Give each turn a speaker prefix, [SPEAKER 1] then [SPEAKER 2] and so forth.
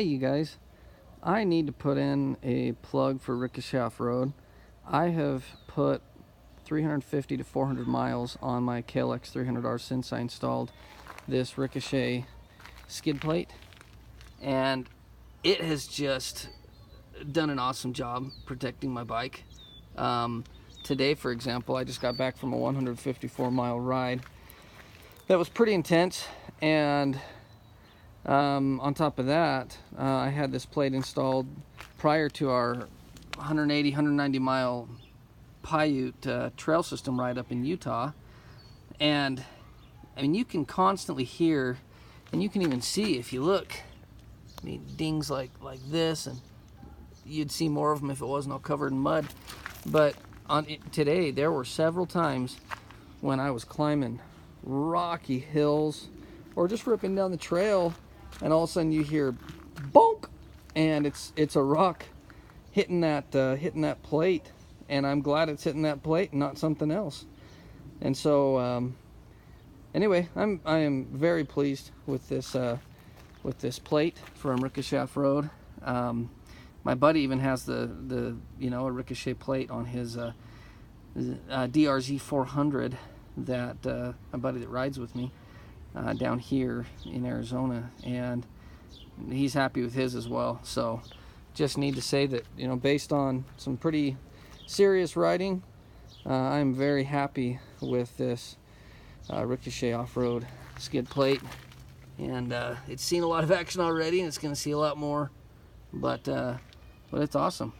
[SPEAKER 1] Hey you guys, I need to put in a plug for Ricochet Off-Road. I have put 350 to 400 miles on my KLX300R since I installed this Ricochet skid plate, and it has just done an awesome job protecting my bike. Today, for example, I just got back from a 154-mile ride that was pretty intense, and on top of that, I had this plate installed prior to our 180, 190 mile Paiute trail system ride up in Utah. And I mean, you can constantly hear, and you can even see if you look, I mean, dings like this, and you'd see more of them if it wasn't all covered in mud. But today, there were several times when I was climbing rocky hills or just ripping down the trail, and all of a sudden you hear bonk, and it's a rock hitting that plate, and I'm glad it's hitting that plate and not something else. And so anyway, I am very pleased with this plate from Ricochet Off-Road. My buddy even has the a Ricochet plate on his DRZ 400 that my buddy that rides with me down here in Arizona, and he's happy with his as well. So just need to say that, based on some pretty serious riding, I'm very happy with this Ricochet Off-Road skid plate, and it's seen a lot of action already, and it's going to see a lot more, but it's awesome.